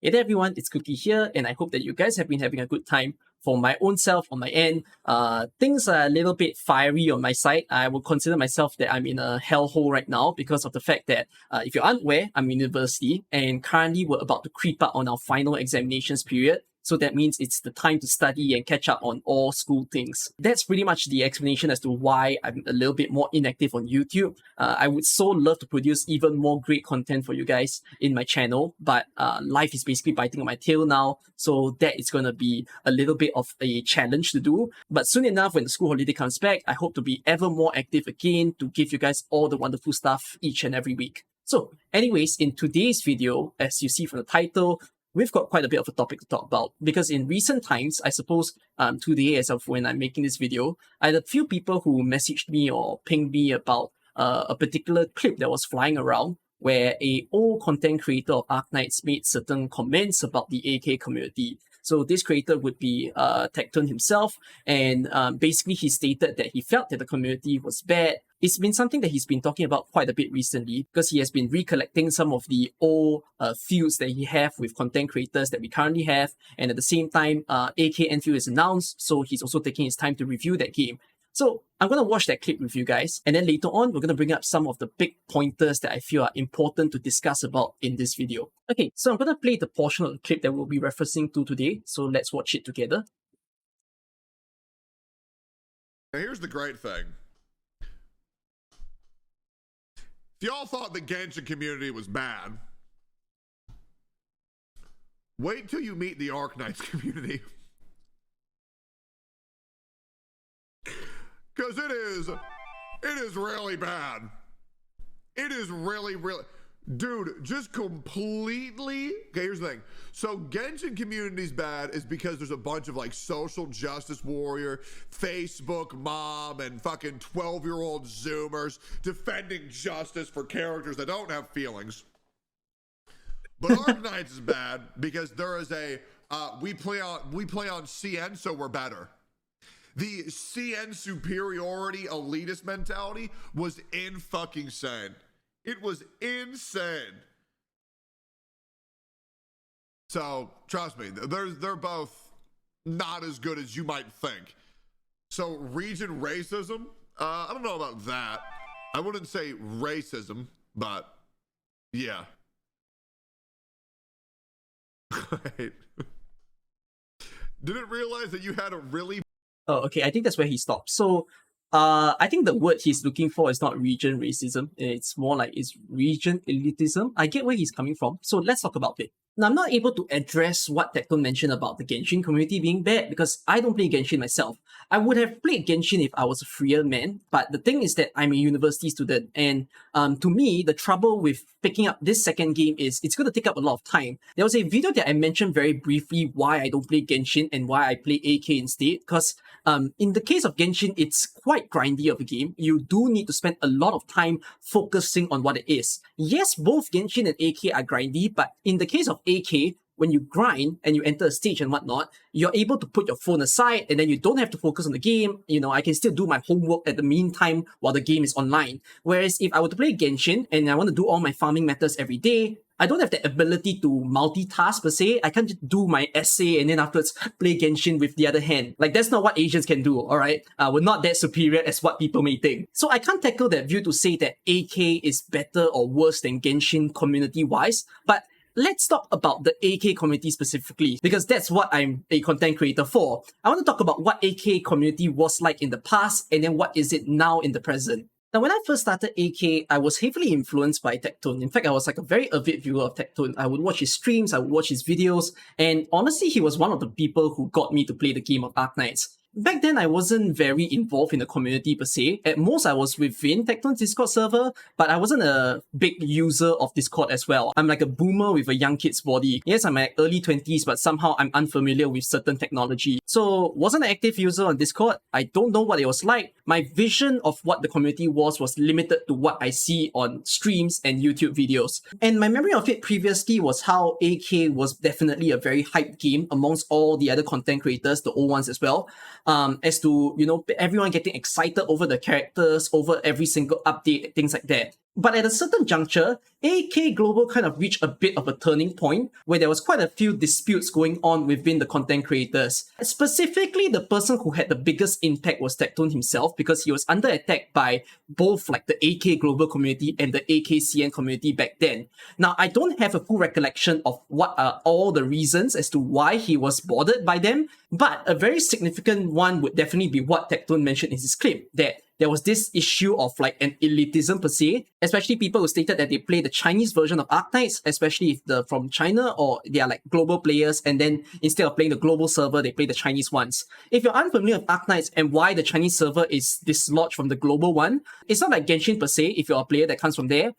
Hey there everyone, it's Cookie here, and I hope that you guys have been having a good time. For my own self, on my end, things are a little bit fiery on my side. I would consider myself that I'm in a hellhole right now because of the fact that, if you're unaware, I'm in university, and currently we're about to creep up on our final examinations period. So that means it's the time to study and catch up on all school things. That's pretty much the explanation as to why I'm a little bit more inactive on YouTube. I would so love to produce even more great content for you guys in my channel, but life is basically biting on my tail now. So that is going to be a little bit of a challenge to do. But soon enough, when the school holiday comes back, I hope to be ever more active again to give you guys all the wonderful stuff each and every week. So anyways, in today's video, as you see from the title, we've got quite a bit of a topic to talk about because in recent times, I suppose today as of when I'm making this video, I had a few people who messaged me or pinged me about a particular clip that was flying around where a old content creator of Arknights made certain comments about the AK community. So this creator would be Tecton himself, and basically he stated that he felt that the community was bad. It's been something that he's been talking about quite a bit recently because he has been recollecting some of the old feuds that he have with content creators that we currently have, and at the same time, AK Enfield is announced, so he's also taking his time to review that game. So I'm going to watch that clip with you guys, and then later on, we're going to bring up some of the big pointers that I feel are important to discuss about in this video. Okay, so I'm going to play the portion of the clip that we'll be referencing to today, so let's watch it together. Now here's the great thing. If y'all thought the Genshin community was bad, wait till you meet the Arknights community. Because it is really bad. It is really, dude, just completely. Okay, here's the thing. So Genshin community's bad is because there's a bunch of like social justice warrior, Facebook mob, and fucking 12-year-old Zoomers defending justice for characters that don't have feelings. But Arknights is bad because there is a we play on CN, so we're better. The CN superiority elitist mentality was insane. It was insane. So trust me, they're both not as good as you might think. So region racism, I don't know about that. I wouldn't say racism, but yeah. Wait. Didn't realize that you had a really. Oh, okay, I think that's where he stopped. So, I think the word he's looking for is not region racism. It's more like it's region elitism. I get where he's coming from. So let's talk about it. Now, I'm not able to address what Tecton mentioned about the Genshin community being bad because I don't play Genshin myself. I would have played Genshin if I was a freer man, but the thing is that I'm a university student, and to me, the trouble with picking up this second game is it's going to take up a lot of time. There was a video that I mentioned very briefly why I don't play Genshin and why I play AK instead, because in the case of Genshin, it's quite grindy of a game. You do need to spend a lot of time focusing on what it is. Yes, both Genshin and AK are grindy, but in the case of AK, when you grind and you enter a stage and whatnot, you're able to put your phone aside and then you don't have to focus on the game. You know, I can still do my homework at the meantime while the game is online. Whereas if I were to play Genshin and I want to do all my farming matters every day, I don't have the ability to multitask per se. I can't just do my essay and then afterwards play Genshin with the other hand. Like, that's not what Asians can do, alright? We're not that superior as what people may think. So I can't tackle that view to say that AK is better or worse than Genshin community-wise, but let's talk about the AK community specifically, because that's what I'm a content creator for. I want to talk about what AK community was like in the past and then what is it now in the present. Now, when I first started AK, I was heavily influenced by Tecton. In fact, I was like a very avid viewer of Tecton. I would watch his streams, I would watch his videos, and honestly, he was one of the people who got me to play the game of Arknights. Back then, I wasn't very involved in the community per se. At most, I was within Tecton's Discord server, but I wasn't a big user of Discord as well. I'm like a boomer with a young kid's body. Yes, I'm in my early 20s, but somehow I'm unfamiliar with certain technology. So, wasn't an active user on Discord. I don't know what it was like. My vision of what the community was limited to what I see on streams and YouTube videos. And my memory of it previously was how AK was definitely a very hyped game amongst all the other content creators, the old ones as well. As to, you know, everyone getting excited over the characters, over every single update, things like that. But at a certain juncture, AK Global kind of reached a bit of a turning point where there was quite a few disputes going on within the content creators. Specifically, the person who had the biggest impact was Tectone himself, because he was under attack by both like the AK Global community and the AKCN community back then. Now, I don't have a full recollection of what are all the reasons as to why he was bothered by them, but a very significant one would definitely be what Tectone mentioned in his clip, that there was this issue of like an elitism per se, especially people who stated that they play the Chinese version of Arknights, especially if they're from China or they are like global players, and then instead of playing the global server, they play the Chinese ones. If you're unfamiliar with Arknights and why the Chinese server is dislodged from the global one, it's not like Genshin per se, if you're a player that comes from there.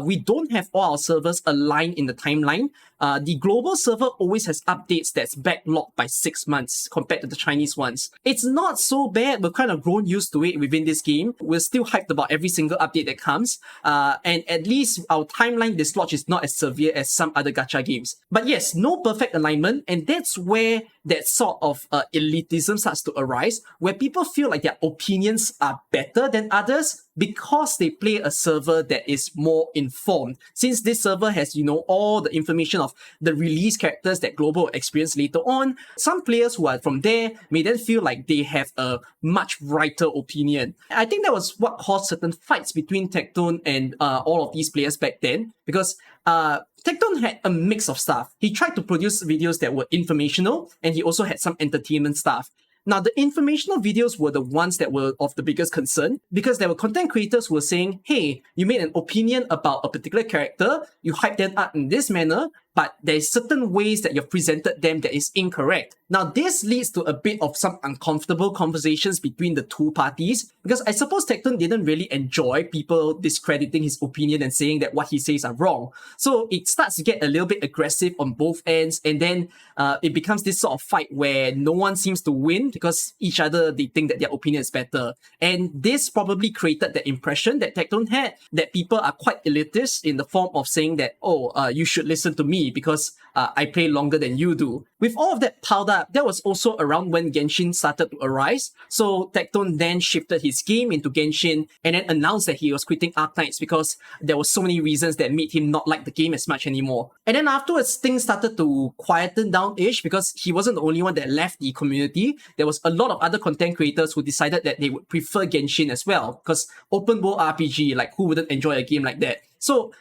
We don't have all our servers aligned in the timeline. The global server always has updates that's backlogged by 6 months compared to the Chinese ones. It's not so bad. We've kind of grown used to it within this game. We're still hyped about every single update that comes. And at least our timeline dislodge is not as severe as some other gacha games. But yes, no perfect alignment. And that's where that sort of elitism starts to arise, where people feel like their opinions are better than others because they play a server that is more informed. Since this server has, all the information of the release characters that Global will experience later on, some players who are from there may then feel like they have a much righter opinion. I think that was what caused certain fights between Tectone and all of these players back then, because Tectone had a mix of stuff. He tried to produce videos that were informational, and he also had some entertainment stuff. Now, the informational videos were the ones that were of the biggest concern, because there were content creators who were saying, hey, you made an opinion about a particular character, you hyped them up in this manner, but there's certain ways that you've presented them that is incorrect. Now, this leads to a bit of some uncomfortable conversations between the two parties, because I suppose Tectone didn't really enjoy people discrediting his opinion and saying that what he says are wrong. So it starts to get a little bit aggressive on both ends, and then it becomes this sort of fight where no one seems to win because each other, they think that their opinion is better. And this probably created the impression that Tectone had, that people are quite elitist in the form of saying that, you should listen to me because I play longer than you do. With all of that piled up, that was also around when Genshin started to arise. So Tectone then shifted his game into Genshin and then announced that he was quitting Arknights because there were so many reasons that made him not like the game as much anymore. And then afterwards, things started to quieten down-ish because he wasn't the only one that left the community. There was a lot of other content creators who decided that they would prefer Genshin as well, because open world RPG, like who wouldn't enjoy a game like that? So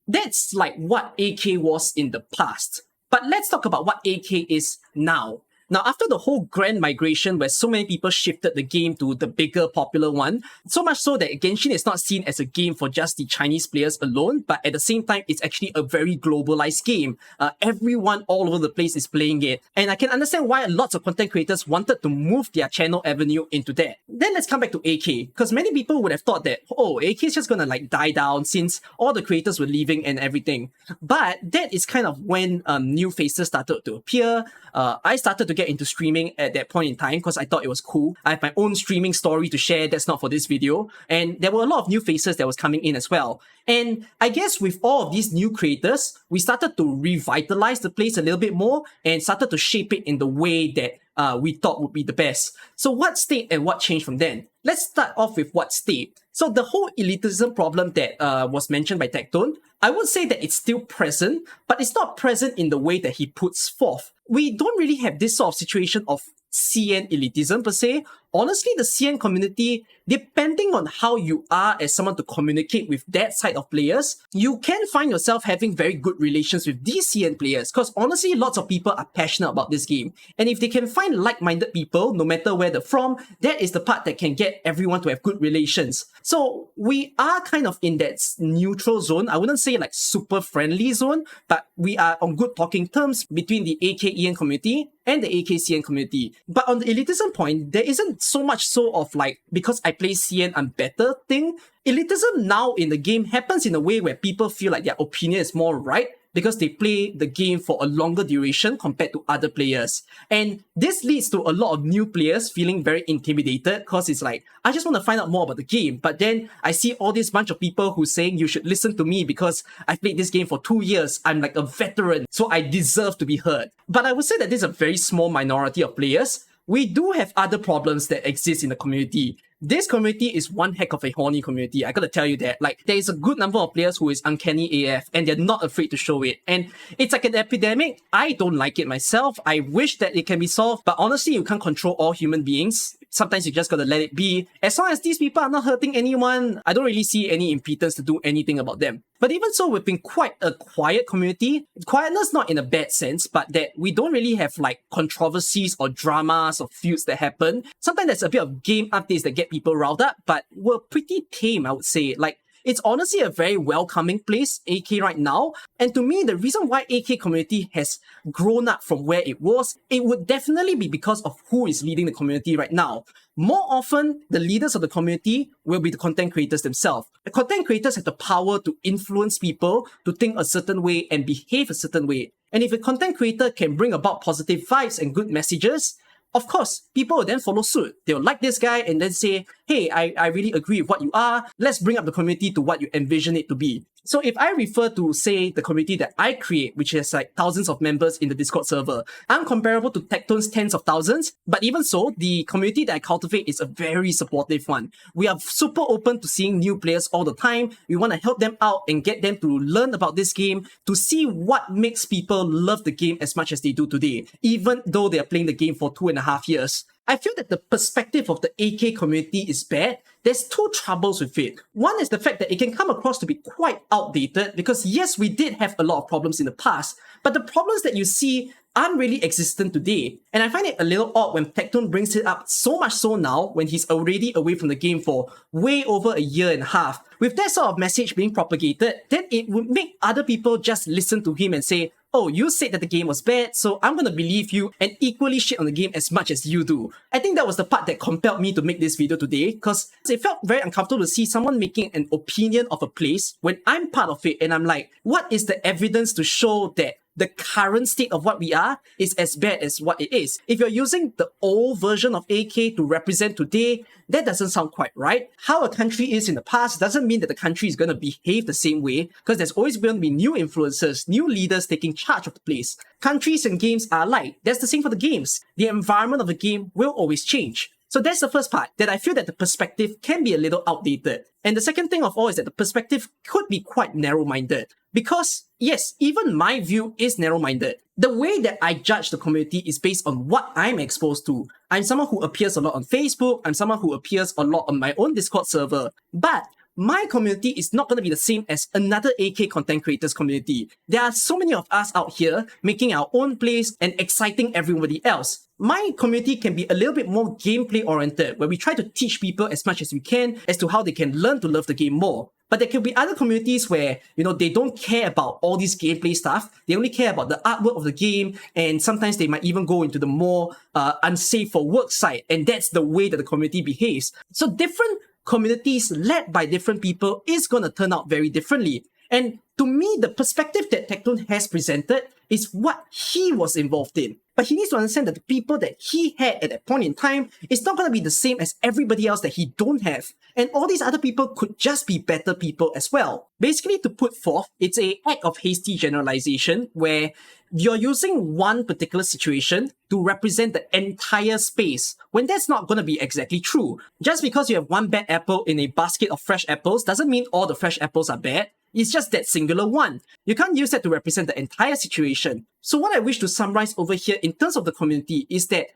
that's like what AK was in the past. But let's talk about what AK is now. Now, after the whole grand migration where so many people shifted the game to the bigger popular one, so much so that Genshin is not seen as a game for just the Chinese players alone, but at the same time, it's actually a very globalized game. Everyone all over the place is playing it. And I can understand why lots of content creators wanted to move their channel avenue into that. Then let's come back to AK, because many people would have thought that, AK is just gonna like die down since all the creators were leaving and everything. But that is kind of when new faces started to appear. I started to get into streaming at that point in time because I thought it was cool. I have my own streaming story to share that's not for this video. And there were a lot of new faces that was coming in as well. And I guess with all of these new creators, we started to revitalize the place a little bit more and started to shape it in the way that we thought would be the best. So what stayed and what changed from then? Let's start off with what stayed. So the whole elitism problem that was mentioned by Tectone, I would say that it's still present, but it's not present in the way that he puts forth. We don't really have this sort of situation of CN elitism per se. Honestly, the CN community, depending on how you are as someone to communicate with that side of players, you can find yourself having very good relations with these CN players, because honestly, lots of people are passionate about this game. And if they can find like-minded people, no matter where they're from, that is the part that can get everyone to have good relations. So we are kind of in that neutral zone. I wouldn't say like super friendly zone, but we are on good talking terms between the AKEN community and the AKCN community. But on the elitism point, there isn't so much so of like, because I play CN, I'm better thing. Elitism now in the game happens in a way where people feel like their opinion is more right because they play the game for a longer duration compared to other players. And this leads to a lot of new players feeling very intimidated because it's like, I just want to find out more about the game. But then I see all this bunch of people who saying you should listen to me because I've played this game for 2 years. I'm like a veteran, so I deserve to be heard. But I would say that this is a very small minority of players. We do have other problems that exist in the community. this community is one heck of a horny community. I gotta tell you that. Like, there is a good number of players who is uncanny AF, and they're not afraid to show it. And it's like an epidemic. I don't like it myself. I wish that it can be solved, but honestly, you can't control all human beings. Sometimes you just gotta let it be. As long as these people are not hurting anyone, I don't really see any impedance to do anything about them. But even so, we've been quite a quiet community. Quietness not in a bad sense, but that we don't really have like controversies or dramas or feuds that happen. Sometimes there's a bit of game updates that get people riled up, but we're pretty tame, I would say. Like, it's honestly a very welcoming place, AK right now. And to me, the reason why AK community has grown up from where it was, it would definitely be because of who is leading the community right now. More often, the leaders of the community will be the content creators themselves. The content creators have the power to influence people to think a certain way and behave a certain way. And if a content creator can bring about positive vibes and good messages, of course, people will then follow suit. They'll like this guy and then say, hey, I really agree with what you are. Let's bring up the community to what you envision it to be. So if I refer to, say, the community that I create, which has like thousands of members in the Discord server, I'm comparable to Tecton's tens of thousands, but even so, the community that I cultivate is a very supportive one. We are super open to seeing new players all the time. We want to help them out and get them to learn about this game, to see what makes people love the game as much as they do today, even though they are playing the game for 2.5 years. I feel that the perspective of the AK community is bad. There's two troubles with it. One is the fact that it can come across to be quite outdated because yes, we did have a lot of problems in the past, but the problems that you see aren't really existent today. And I find it a little odd when Tecton brings it up so much so now when he's already away from the game for way over 1.5 years. With that sort of message being propagated, then it would make other people just listen to him and say, oh, you said that the game was bad, so I'm gonna believe you and equally shit on the game as much as you do. I think that was the part that compelled me to make this video today, because it felt very uncomfortable to see someone making an opinion of a place when I'm part of it and I'm like, what is the evidence to show that the current state of what we are is as bad as what it is? If you're using the old version of AK to represent today, that doesn't sound quite right. How a country is in the past doesn't mean that the country is going to behave the same way, because there's always going to be new influencers, new leaders taking charge of the place. Countries and games are alike. That's the same for the games. The environment of the game will always change. So that's the first part, that I feel that the perspective can be a little outdated. And the second thing of all is that the perspective could be quite narrow-minded. Because, yes, even my view is narrow-minded. The way that I judge the community is based on what I'm exposed to. I'm someone who appears a lot on Facebook. I'm someone who appears a lot on my own Discord server. But my community is not going to be the same as another AK content creators community. There are so many of us out here making our own plays and exciting everybody else. My community can be a little bit more gameplay oriented, where we try to teach people as much as we can as to how they can learn to love the game more. But there can be other communities where, they don't care about all this gameplay stuff. They only care about the artwork of the game, and sometimes they might even go into the more unsafe for work side, and that's the way that the community behaves. So different communities led by different people is going to turn out very differently. And to me, the perspective that Tecton has presented is what he was involved in. But he needs to understand that the people that he had at that point in time is not going to be the same as everybody else that he don't have. And all these other people could just be better people as well. Basically, to put forth, it's an act of hasty generalization where you're using one particular situation to represent the entire space, when that's not going to be exactly true. Just because you have one bad apple in a basket of fresh apples doesn't mean all the fresh apples are bad. It's just that singular one. You can't use that to represent the entire situation. So what I wish to summarize over here in terms of the community is that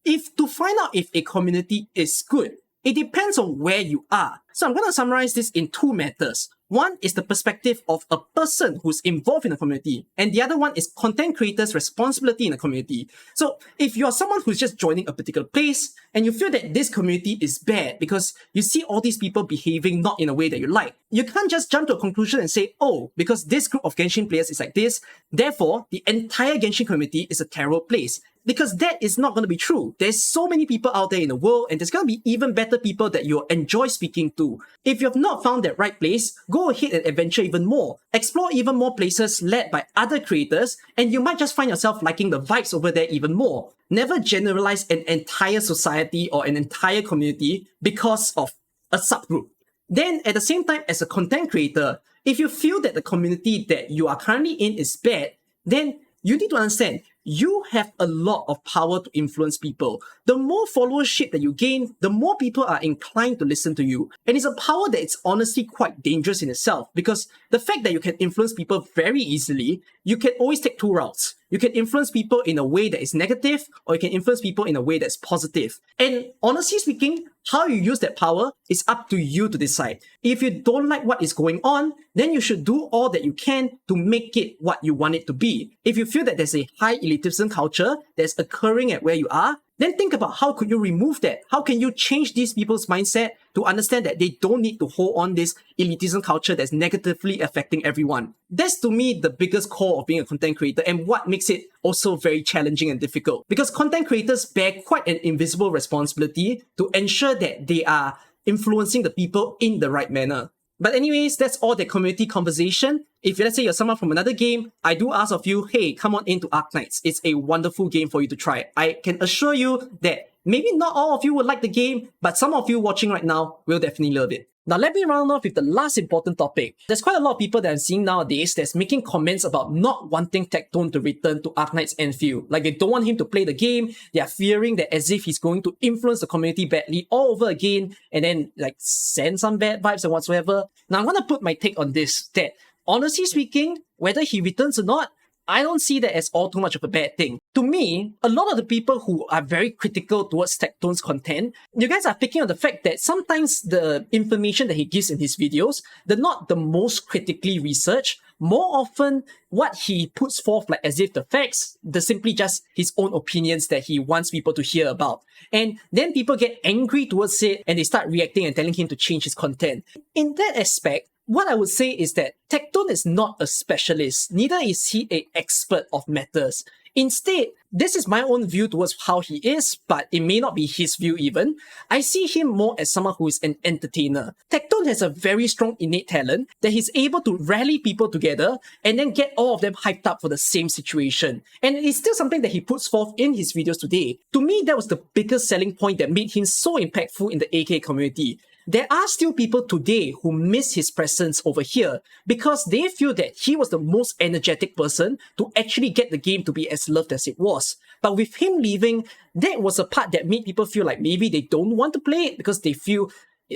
to find out if a community is good, it depends on where you are. So I'm going to summarize this in two matters. One is the perspective of a person who's involved in the community, and the other one is content creators' responsibility in the community. So if you're someone who's just joining a particular place and you feel that this community is bad because you see all these people behaving not in a way that you like, you can't just jump to a conclusion and say, oh, because this group of Genshin players is like this, therefore the entire Genshin community is a terrible place. Because that is not going to be true. There's so many people out there in the world, and there's going to be even better people that you'll enjoy speaking to. If you have not found that right place, go ahead and adventure even more. Explore even more places led by other creators, and you might just find yourself liking the vibes over there even more. Never generalize an entire society or an entire community because of a subgroup. Then, at the same time, as a content creator, if you feel that the community that you are currently in is bad, then you need to understand you have a lot of power to influence people. The more followership that you gain, the more people are inclined to listen to you. And it's a power that it's honestly quite dangerous in itself, because the fact that you can influence people very easily, you can always take two routes. You can influence people in a way that is negative, or you can influence people in a way that's positive. And honestly speaking, how you use that power is up to you to decide. If you don't like what is going on, then you should do all that you can to make it what you want it to be. If you feel that there's a high elitism culture that's occurring at where you are, then think about how could you remove that? How can you change these people's mindset to understand that they don't need to hold on this elitism culture that's negatively affecting everyone? That's to me the biggest core of being a content creator, and what makes it also very challenging and difficult. Because content creators bear quite an invisible responsibility to ensure that they are influencing the people in the right manner. But anyways, that's all the community conversation. If let's say you're someone from another game, I do ask of you, hey, come on into Arknights. It's a wonderful game for you to try. I can assure you that maybe not all of you will like the game, but some of you watching right now will definitely love it. Now, let me round off with the last important topic. There's quite a lot of people that I'm seeing nowadays that's making comments about not wanting Tectone to return to Arknights Enfield. Like, they don't want him to play the game. They are fearing that as if he's going to influence the community badly all over again and then, like, send some bad vibes and whatsoever. Now, I'm going to put my take on this, that honestly speaking, whether he returns or not, I don't see that as all too much of a bad thing. To me, a lot of the people who are very critical towards Tectone's content, you guys are picking on the fact that sometimes the information that he gives in his videos, they're not the most critically researched. More often, what he puts forth, like as if the facts, they're simply just his own opinions that he wants people to hear about. And then people get angry towards it and they start reacting and telling him to change his content. In that aspect, what I would say is that Tectone is not a specialist, neither is he an expert of matters. Instead, this is my own view towards how he is, but it may not be his view even. I see him more as someone who is an entertainer. Tectone has a very strong innate talent that he's able to rally people together and then get all of them hyped up for the same situation. And it's still something that he puts forth in his videos today. To me, that was the biggest selling point that made him so impactful in the AK community. There are still people today who miss his presence over here because they feel that he was the most energetic person to actually get the game to be as loved as it was. But with him leaving, that was a part that made people feel like maybe they don't want to play it because they feel,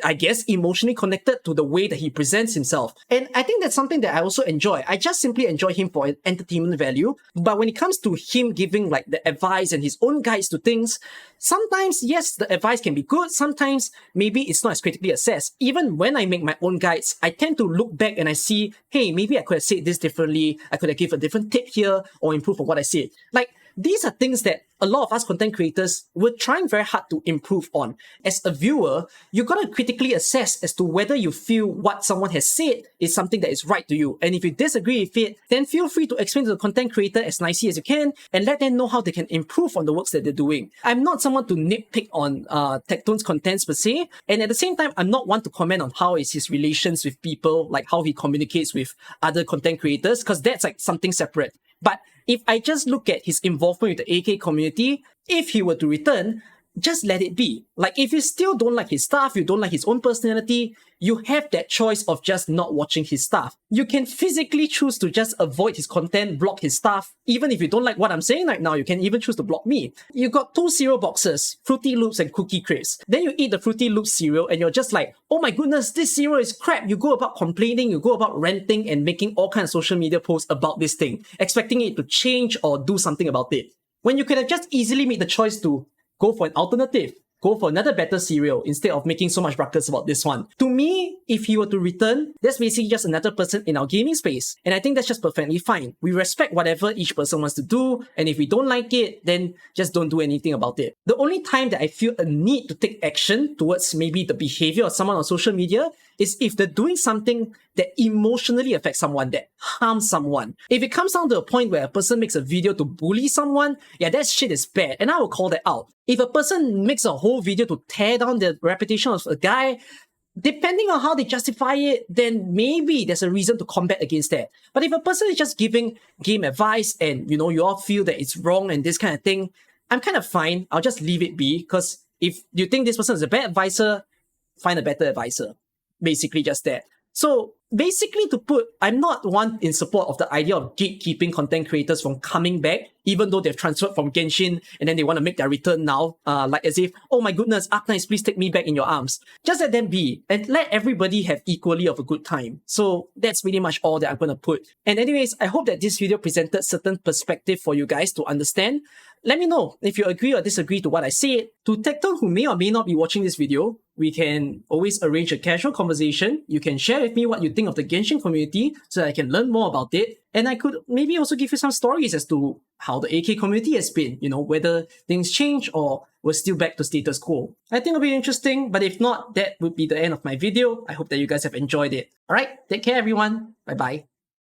I guess, emotionally connected to the way that he presents himself. And I think that's something that I also enjoy. I just simply enjoy him for an entertainment value. But when it comes to him giving like the advice and his own guides to things, sometimes, yes, the advice can be good. Sometimes maybe it's not as critically assessed. Even when I make my own guides, I tend to look back and I see, hey, maybe I could have said this differently. I could have given a different tip here or improve on what I said. Like, these are things that a lot of us content creators were trying very hard to improve on. As a viewer, you gotta critically assess as to whether you feel what someone has said is something that is right to you. And if you disagree with it, then feel free to explain to the content creator as nicely as you can and let them know how they can improve on the works that they're doing. I'm not someone to nitpick on Tectone's contents per se, and at the same time, I'm not one to comment on how is his relations with people, like how he communicates with other content creators, because that's like something separate. But if I just look at his involvement with the AK community, if he were to return, just let it be. Like, if you still don't like his stuff, you don't like his own personality, you have that choice of just not watching his stuff. You can physically choose to just avoid his content, block his stuff. Even if you don't like what I'm saying right now, you can even choose to block me. You got 2 cereal boxes, Fruity Loops and Cookie Crisp. Then you eat the Fruity Loops cereal and you're just like, oh my goodness, this cereal is crap. You go about complaining, you go about ranting and making all kinds of social media posts about this thing, expecting it to change or do something about it. When you could have just easily made the choice to go for an alternative. Go for another better cereal instead of making so much ruckus about this one. To me, if he were to return, that's basically just another person in our gaming space. And I think that's just perfectly fine. We respect whatever each person wants to do. And if we don't like it, then just don't do anything about it. The only time that I feel a need to take action towards maybe the behavior of someone on social media is if they're doing something that emotionally affects someone, that harms someone. If it comes down to a point where a person makes a video to bully someone, yeah, that shit is bad, and I will call that out. If a person makes a whole video to tear down the reputation of a guy, depending on how they justify it, then maybe there's a reason to combat against that. But if a person is just giving game advice and, you all feel that it's wrong and this kind of thing, I'm kind of fine. I'll just leave it be, because if you think this person is a bad advisor, find a better advisor. Basically just that. So basically to put, I'm not one in support of the idea of gatekeeping content creators from coming back, even though they've transferred from Genshin and then they want to make their return now, like as if, oh my goodness, Arknights, please take me back in your arms. Just let them be and let everybody have equally of a good time. So that's pretty much all that I'm going to put. And anyways, I hope that this video presented certain perspective for you guys to understand. Let me know if you agree or disagree to what I said. To Tecton, who may or may not be watching this video, we can always arrange a casual conversation. You can share with me what you think of the Genshin community so that I can learn more about it. And I could maybe also give you some stories as to how the AK community has been, whether things change or we're still back to status quo. I think it'll be interesting, but if not, that would be the end of my video. I hope that you guys have enjoyed it. Alright, take care everyone. Bye bye.